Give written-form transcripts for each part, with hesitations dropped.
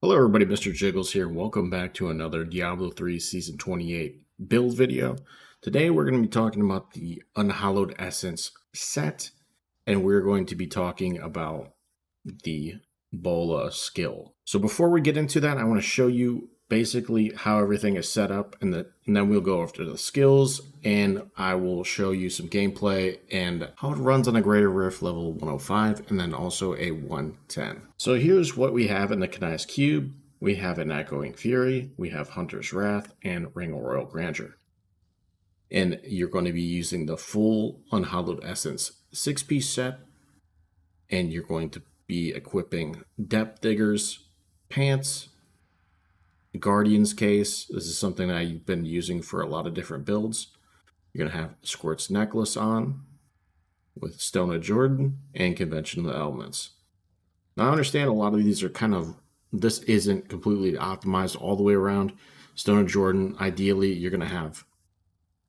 Hello everybody, Mr. Jiggles here. Welcome back to another Diablo 3 Season 28 build video. Today we're going to be talking about the Unhallowed Essence set, and we're going to be talking about the Bola skill. So before we get into that, I want to show you basically how everything is set up, and then we'll go after the skills, and I will show you some gameplay and how it runs on a Greater Rift level 105 and then also a 110. So here's what we have in the Canais Cube. We have an Echoing Fury, we have Hunter's Wrath, and Ring of Royal Grandeur. And you're going to be using the full Unhallowed Essence 6-piece set, and you're going to be equipping Depth Diggers, Pants, Guardian's Case. This is something that I've been using for a lot of different builds. You're going to have Squirt's Necklace on with Stone of Jordan and Conventional Elements. Now I understand a lot of these are this isn't completely optimized all the way around. Stone of Jordan, ideally you're going to have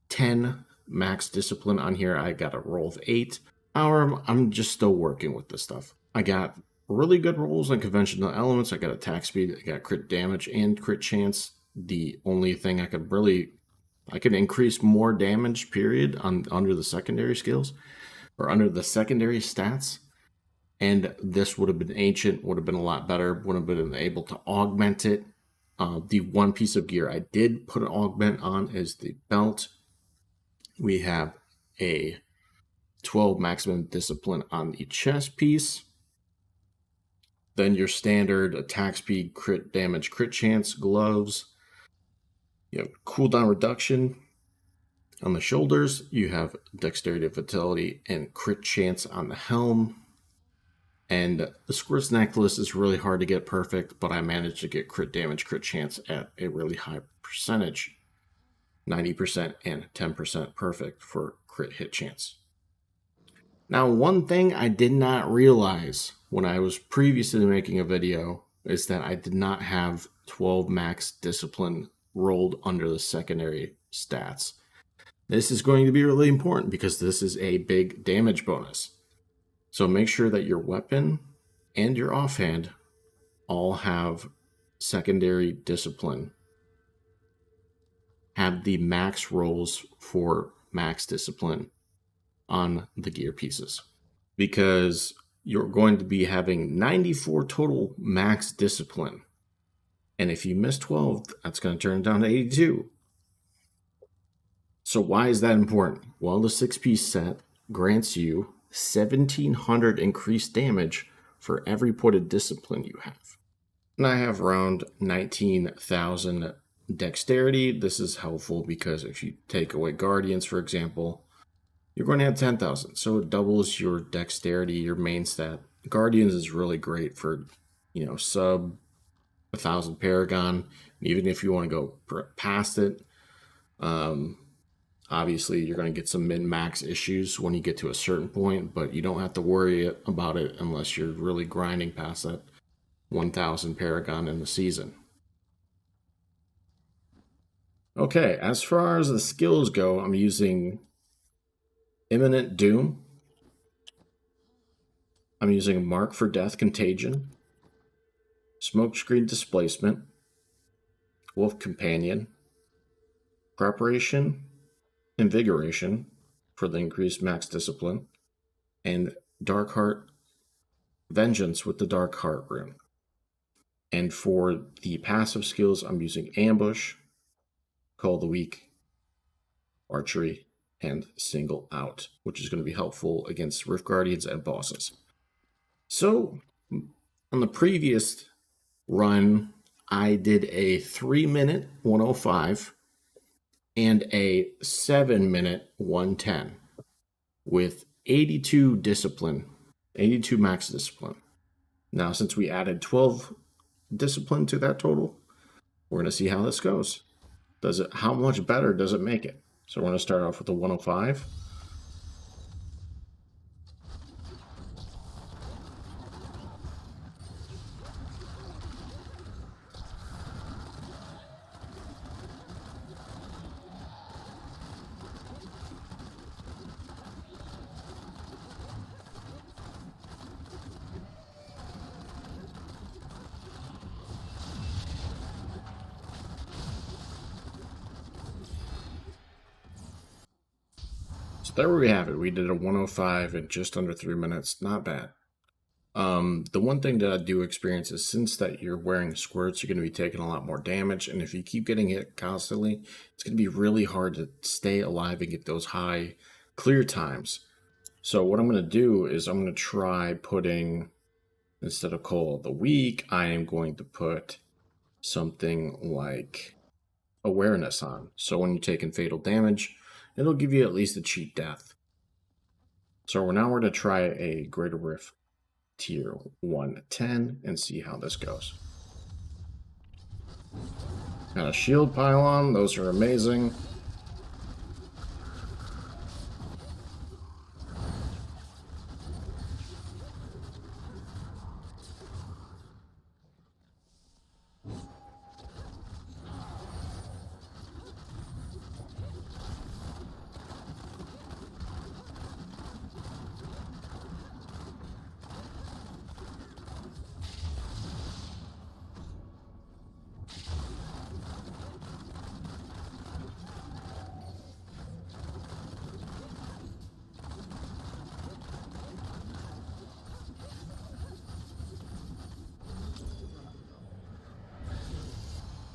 10 max discipline on here. I got a roll of 8. However, I'm just still working with this stuff. I got really good rolls on Conventional Elements. I got attack speed, I got crit damage and crit chance. The only thing I can increase more damage period under the secondary skills or under the secondary stats. And this would have been ancient, would have been a lot better, would have been able to augment it. The one piece of gear I did put an augment on is the belt. We have a 12 maximum discipline on the chest piece. Then your standard attack speed, crit damage, crit chance gloves. You have cooldown reduction on the shoulders. You have dexterity, vitality, and crit chance on the helm. And the Squirt's Necklace is really hard to get perfect, but I managed to get crit damage, crit chance at a really high percentage. 90% and 10% perfect for crit hit chance. Now, one thing I did not realize when I was previously making a video is that I did not have 12 max discipline rolled under the secondary stats. This is going to be really important because this is a big damage bonus. So make sure that your weapon and your offhand all have secondary discipline. Have the max rolls for max discipline on the gear pieces, because you're going to be having 94 total max discipline. And if you miss 12, that's going to turn down to 82. So why is that important? Well, the 6-piece set grants you 1,700 increased damage for every point of discipline you have. And I have around 19,000 dexterity. This is helpful because if you take away Guardians, for example, you're going to have 10,000. So it doubles your dexterity, your main stat. Guardians is really great for, sub 1,000 Paragon. Even if you want to go past it, obviously you're going to get some min-max issues when you get to a certain point, but you don't have to worry about it unless you're really grinding past that 1,000 Paragon in the season. Okay, as far as the skills go, I'm using Imminent Doom. I'm using Mark for Death Contagion, Smokescreen Displacement, Wolf Companion, Preparation, Invigoration for the increased max discipline, and Darkheart Vengeance with the Darkheart rune. And for the passive skills, I'm using Ambush, Call the Weak, Archery, and Single Out, which is going to be helpful against Rift Guardians and bosses. So, on the previous run, I did a 3-minute 105 and a 7-minute 110 with 82 discipline, 82 max discipline. Now, since we added 12 discipline to that total, we're going to see how this goes. How much better does it make it? So we're going to start off with the 105. So there we have it. We did a 105 in just under 3 minutes. Not bad. The one thing that I do experience is since that you're wearing squirts, you're going to be taking a lot more damage. And if you keep getting hit constantly, it's going to be really hard to stay alive and get those high clear times. So what I'm going to do is I'm going to try putting, instead of Call of the Week, I am going to put something like Awareness on. So when you're taking fatal damage, it'll give you at least a cheat death. So now we're going to try a Greater Rift tier 110 and see how this goes. Got a shield pylon, those are amazing.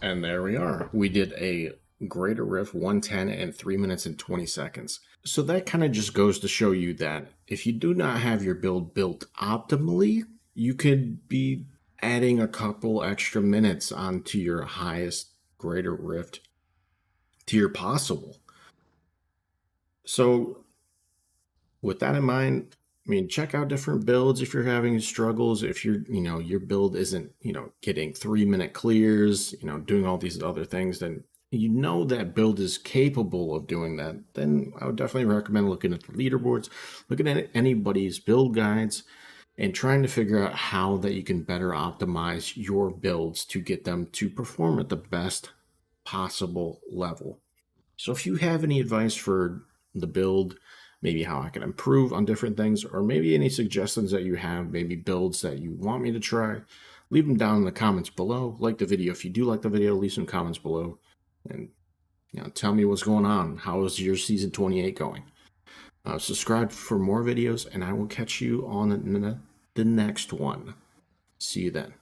And there we are. We did a Greater Rift 110 in 3 minutes and 20 seconds. So that kind of just goes to show you that if you do not have your build built optimally, you could be adding a couple extra minutes onto your highest Greater Rift tier possible. So with that in mind, I mean, check out different builds if you're having struggles. If your build isn't, getting 3 minute clears, doing all these other things, then that build is capable of doing that. Then I would definitely recommend looking at the leaderboards, looking at anybody's build guides, and trying to figure out how that you can better optimize your builds to get them to perform at the best possible level. So if you have any advice for the build, maybe how I can improve on different things, or maybe any suggestions that you have, maybe builds that you want me to try, leave them down in the comments below. Like the video. If you do like the video, leave some comments below. And tell me what's going on. How is your season 28 going? Subscribe for more videos, and I will catch you on the next one. See you then.